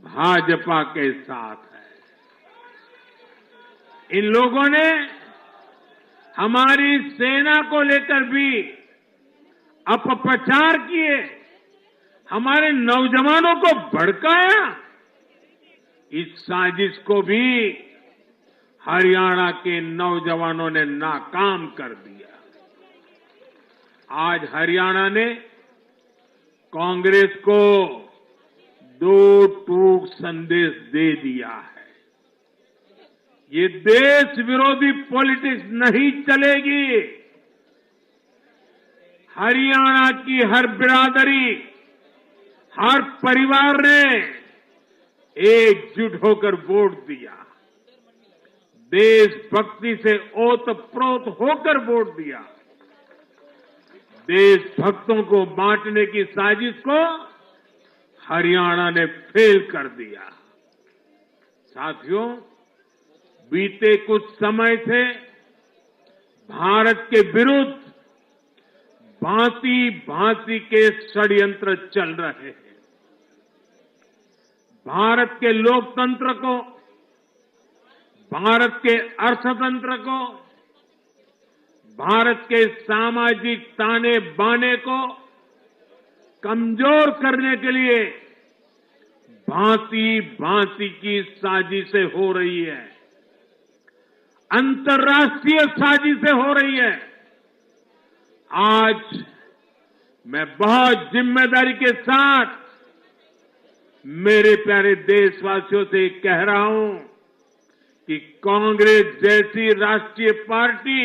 भाजपा के साथ है। इन लोगों ने हमारी सेना को लेकर भी अपप्रचार किए, हमारे नौजवानों को भड़काया। इस साजिश को भी हरियाणा के नौजवानों ने नाकाम कर दिया। आज हरियाणा ने कांग्रेस को दो टूक संदेश दे दिया है। ये देश विरोधी पॉलिटिक्स नहीं चलेगी। हरियाणा की हर बिरादरी, हर परिवार ने एकजुट होकर वोट दिया, देशभक्ति से ओतप्रोत होकर वोट दिया। देशभक्तों को बांटने की साजिश को हरियाणा ने फेल कर दिया। साथियों, बीते कुछ समय से भारत के विरुद्ध भांति भांति के षड्यंत्र चल रहे हैं। भारत के लोकतंत्र को, भारत के अर्थतंत्र को, भारत के सामाजिक ताने बाने को कमजोर करने के लिए भांति भांति की साजिशें हो रही है, अंतर्राष्ट्रीय साजिशें हो रही है। आज मैं बहुत जिम्मेदारी के साथ मेरे प्यारे देशवासियों से कह रहा हूं कि कांग्रेस जैसी राष्ट्रीय पार्टी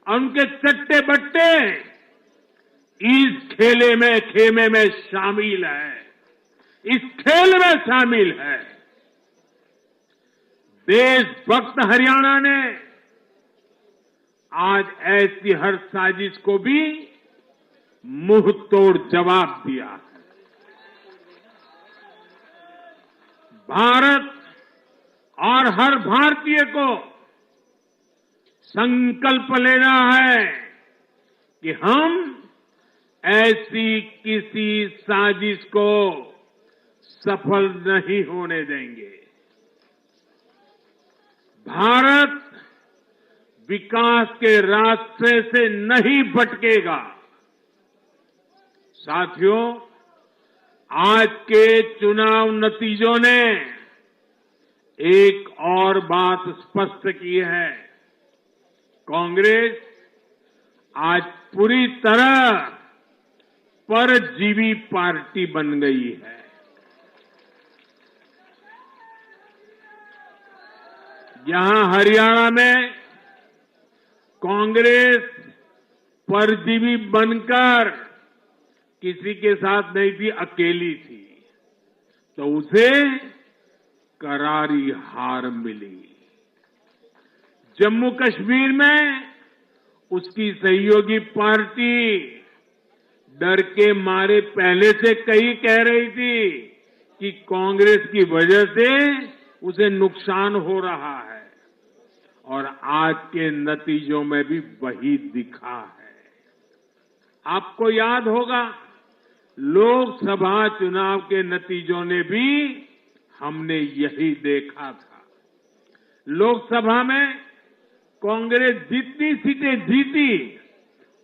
और उनके चट्टे बट्टे इस खेमे में शामिल है, इस खेल में शामिल है। देशभक्त हरियाणा ने आज ऐसी हर साजिश को भी मुंह तोड़ जवाब दिया है। भारत और हर भारतीय को संकल्प लेना है कि हम ऐसी किसी साजिश को सफल नहीं होने देंगे। भारत विकास के रास्ते से नहीं भटकेगा। साथियों, आज के चुनाव नतीजों ने एक और बात स्पष्ट की है। कांग्रेस आज पूरी तरह परजीवी पार्टी बन गई है। यहां हरियाणा में कांग्रेस परजीवी बनकर किसी के साथ नहीं थी, अकेली थी, तो उसे करारी हार मिली। जम्मू कश्मीर में उसकी सहयोगी पार्टी डर के मारे पहले से कई कह रही थी कि कांग्रेस की वजह से उसे नुकसान हो रहा है, और आज के नतीजों में भी वही दिखा है। आपको याद होगा, लोकसभा चुनाव के नतीजों ने भी हमने यही देखा था। लोकसभा में कांग्रेस जितनी सीटें जीती,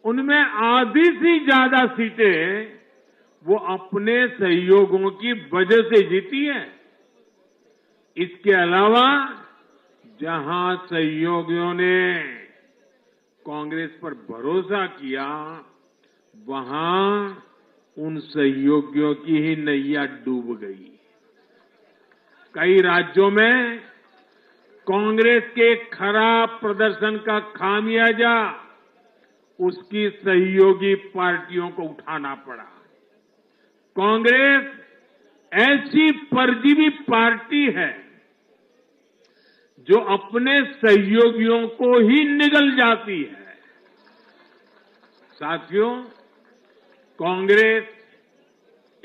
उनमें आधी से ज्यादा सीटें वो अपने सहयोगियों की वजह से जीती है। इसके अलावा जहां सहयोगियों ने कांग्रेस पर भरोसा किया, वहां उन सहयोगियों की ही नैया डूब गई। कई राज्यों में कांग्रेस के खराब प्रदर्शन का खामियाजा उसकी सहयोगी पार्टियों को उठाना पड़ा। कांग्रेस ऐसी परजीवी पार्टी है जो अपने सहयोगियों को ही निगल जाती है। साथियों, कांग्रेस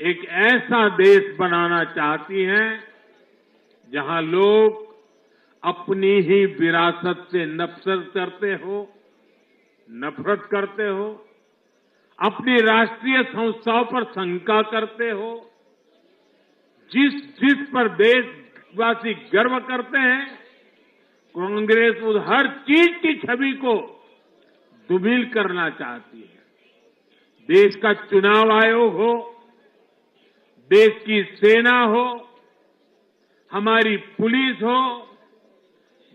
एक ऐसा देश बनाना चाहती है जहां लोग अपनी ही विरासत से नफरत करते हो, अपनी राष्ट्रीय संस्थाओं पर शंका करते हो, जिस जिस पर देशवासी गर्व करते हैं, कांग्रेस उस हर चीज की छवि को धूमिल करना चाहती है। देश का चुनाव आयोग हो, देश की सेना हो, हमारी पुलिस हो,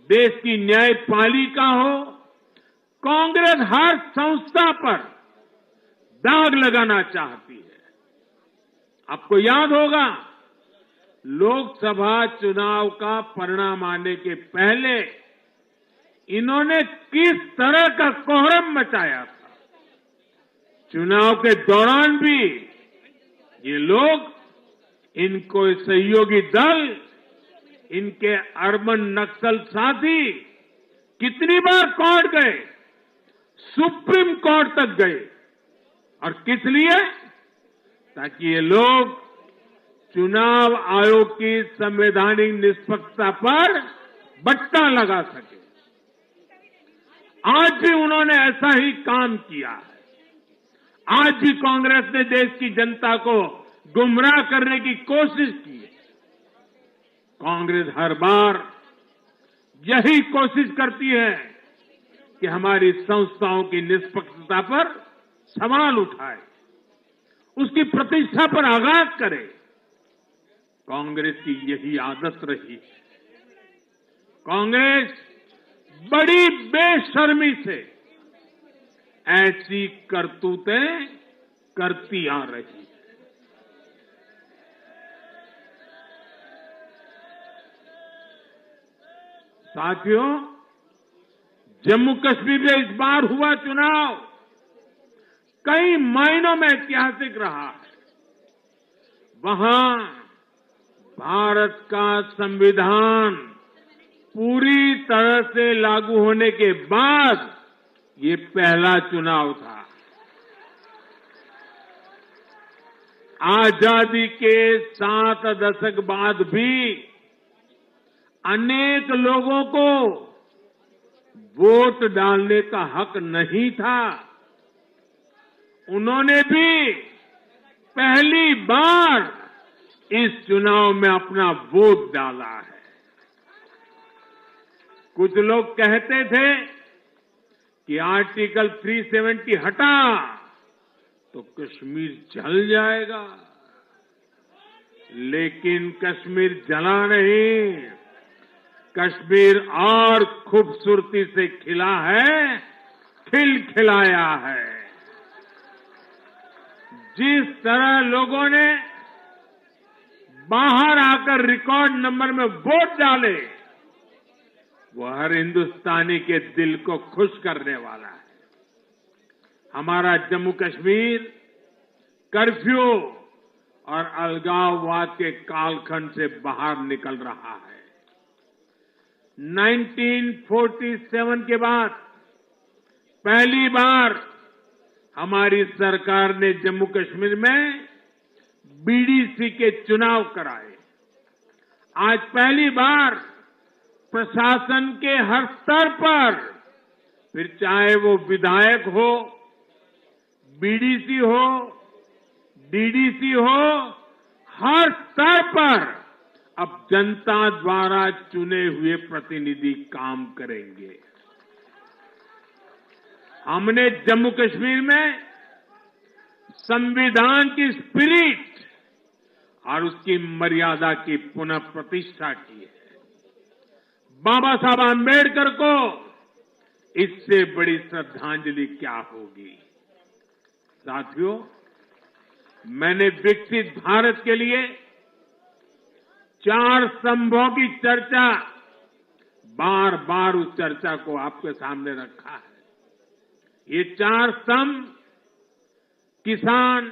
देश की न्यायपालिका हो, कांग्रेस हर संस्था पर दाग लगाना चाहती है। आपको याद होगा, लोकसभा चुनाव का परिणाम आने के पहले इन्होंने किस तरह का कोहराम मचाया था। चुनाव के दौरान भी ये लोग, इनको सहयोगी दल, इनके अर्बन नक्सल साथी कितनी बार कोर्ट गए, सुप्रीम कोर्ट तक गए। और किस लिए? ताकि ये लोग चुनाव आयोग की संवैधानिक निष्पक्षता पर बट्टा लगा सके। आज भी उन्होंने ऐसा ही काम किया है। आज भी कांग्रेस ने देश की जनता को गुमराह करने की कोशिश की है। कांग्रेस हर बार यही कोशिश करती है कि हमारी संस्थाओं की निष्पक्षता पर सवाल उठाए, उसकी प्रतिष्ठा पर आघात करे। कांग्रेस की यही आदत रही है। कांग्रेस बड़ी बेशर्मी से ऐसी करतूतें करती आ रही है। साथियों, जम्मू कश्मीर में इस बार हुआ चुनाव कई मायनों में ऐतिहासिक रहा है। वहां भारत का संविधान पूरी तरह से लागू होने के बाद ये पहला चुनाव था। आजादी के 7 दशक बाद भी अनेक लोगों को वोट डालने का हक नहीं था। उन्होंने भी पहली बार इस चुनाव में अपना वोट डाला है। कुछ लोग कहते थे कि आर्टिकल 370 हटा तो कश्मीर जल जाएगा, लेकिन कश्मीर जला नहीं, कश्मीर और खूबसूरती से खिला है, खिलखिलाया है। जिस तरह लोगों ने बाहर आकर रिकॉर्ड नंबर में वोट डाले, वो हर हिंदुस्तानी के दिल को खुश करने वाला है। हमारा जम्मू कश्मीर कर्फ्यू और अलगाववाद के कालखंड से बाहर निकल रहा है। 1947 के बाद पहली बार हमारी सरकार ने जम्मू कश्मीर में बीडीसी के चुनाव कराए। आज पहली बार प्रशासन के हर स्तर पर, फिर चाहे वो विधायक हो, बीडीसी हो, डीडीसी हो, हर स्तर पर अब जनता द्वारा चुने हुए प्रतिनिधि काम करेंगे। हमने जम्मू कश्मीर में संविधान की स्पिरिट और उसकी मर्यादा की पुनः प्रतिष्ठा की है। बाबा साहब आंबेडकर को इससे बड़ी श्रद्धांजलि क्या होगी। साथियों, मैंने विकसित भारत के लिए 4 स्तंभों की चर्चा, बार बार उस चर्चा को आपके सामने रखा है। ये 4 स्तंभ किसान,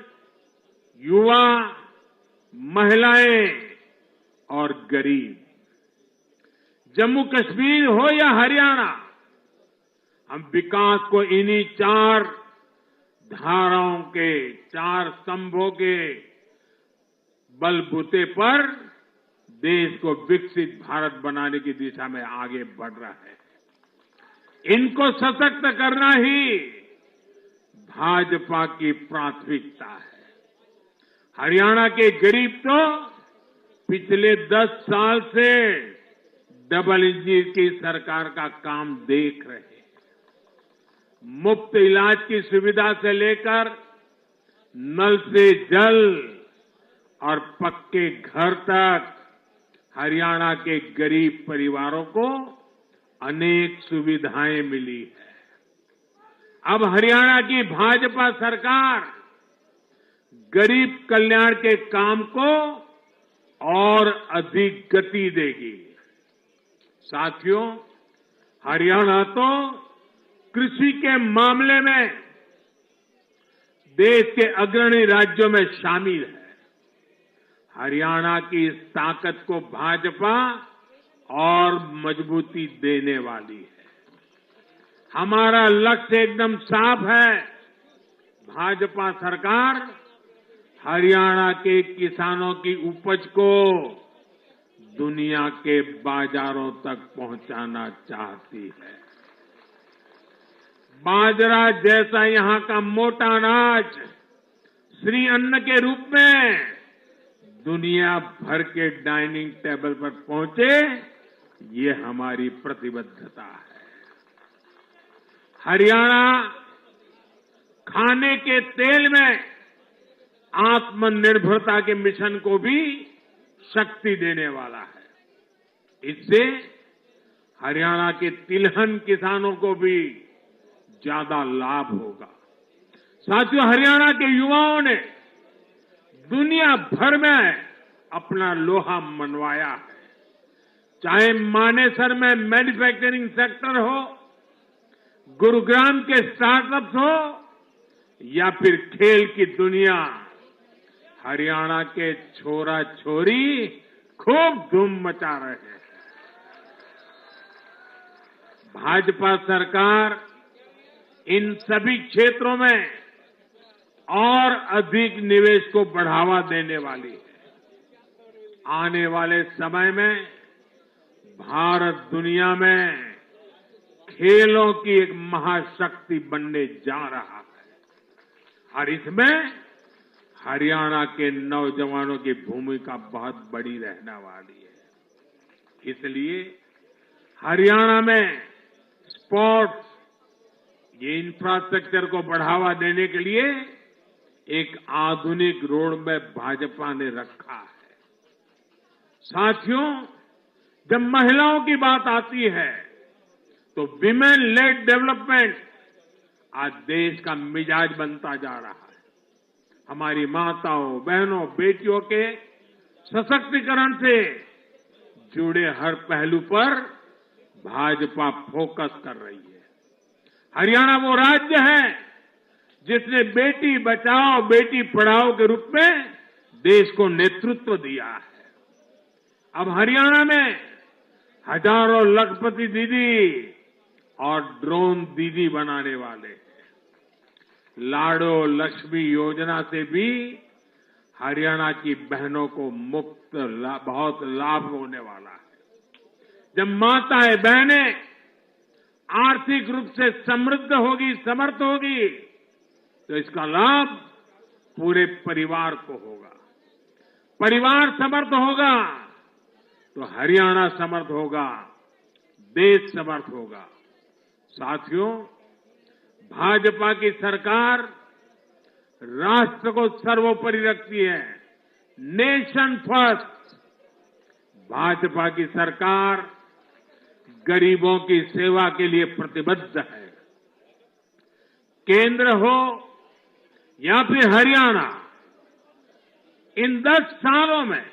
युवा, महिलाएं और गरीब। जम्मू कश्मीर हो या हरियाणा, हम विकास को इन्हीं 4 धाराओं के, 4 स्तंभों के बलबूते पर देश को विकसित भारत बनाने की दिशा में आगे बढ़ रहा है। इनको सशक्त करना ही भाजपा की प्राथमिकता है। हरियाणा के गरीब तो पिछले 10 साल से डबल इंजन की सरकार का काम देख रहे हैं। मुफ्त इलाज की सुविधा से लेकर नल से जल और पक्के घर तक हरियाणा के गरीब परिवारों को अनेक सुविधाएं मिली है। अब हरियाणा की भाजपा सरकार गरीब कल्याण के काम को और अधिक गति देगी। साथियों, हरियाणा तो कृषि के मामले में देश के अग्रणी राज्यों में शामिल है। हरियाणा की इस ताकत को भाजपा और मजबूती देने वाली है। हमारा लक्ष्य एकदम साफ है। भाजपा सरकार हरियाणा के किसानों की उपज को दुनिया के बाजारों तक पहुंचाना चाहती है। बाजरा जैसा यहां का मोटा अनाज श्री अन्न के रूप में दुनिया भर के डाइनिंग टेबल पर पहुंचे, ये हमारी प्रतिबद्धता है। हरियाणा खाने के तेल में आत्मनिर्भरता के मिशन को भी शक्ति देने वाला है। इससे हरियाणा के तिलहन किसानों को भी ज्यादा लाभ होगा। साथियों, हरियाणा के युवाओं ने दुनिया भर में अपना लोहा मनवाया है। चाहे मानेसर में मैन्युफैक्चरिंग सेक्टर हो, गुरुग्राम के स्टार्टअप्स हो या फिर खेल की दुनिया, हरियाणा के छोरा छोरी खूब धूम मचा रहे हैं। भाजपा सरकार इन सभी क्षेत्रों में और अधिक निवेश को बढ़ावा देने वाली है। आने वाले समय में भारत दुनिया में खेलों की एक महाशक्ति बनने जा रहा है और इसमें हरियाणा के नौजवानों की भूमिका बहुत बड़ी रहने वाली है। इसलिए हरियाणा में स्पोर्ट्स, ये इंफ्रास्ट्रक्चर को बढ़ावा देने के लिए एक आधुनिक रोड मैप भाजपा ने रखा है। साथियों, जब महिलाओं की बात आती है तो विमेन लेड डेवलपमेंट आज देश का मिजाज बनता जा रहा है। हमारी माताओं, बहनों, बेटियों के सशक्तिकरण से जुड़े हर पहलू पर भाजपा फोकस कर रही है। हरियाणा वो राज्य है जिसने बेटी बचाओ बेटी पढ़ाओ के रूप में देश को नेतृत्व दिया है। अब हरियाणा में हजारों लखपति दीदी और ड्रोन दीदी बनाने वाले हैं। लाडो लक्ष्मी योजना से भी हरियाणा की बहनों को मुफ्त बहुत लाभ होने वाला है। जब माताएं बहनें आर्थिक रूप से समृद्ध होगी, समर्थ होगी, तो इसका लाभ पूरे परिवार को होगा। परिवार समर्थ होगा तो हरियाणा समर्थ होगा, देश समर्थ होगा। साथियों, भाजपा की सरकार राष्ट्र को सर्वोपरि रखती है। Nation first. भाजपा की सरकार गरीबों की सेवा के लिए प्रतिबद्ध है। केंद्र हो या फिर हरियाणा, इन 10 सालों में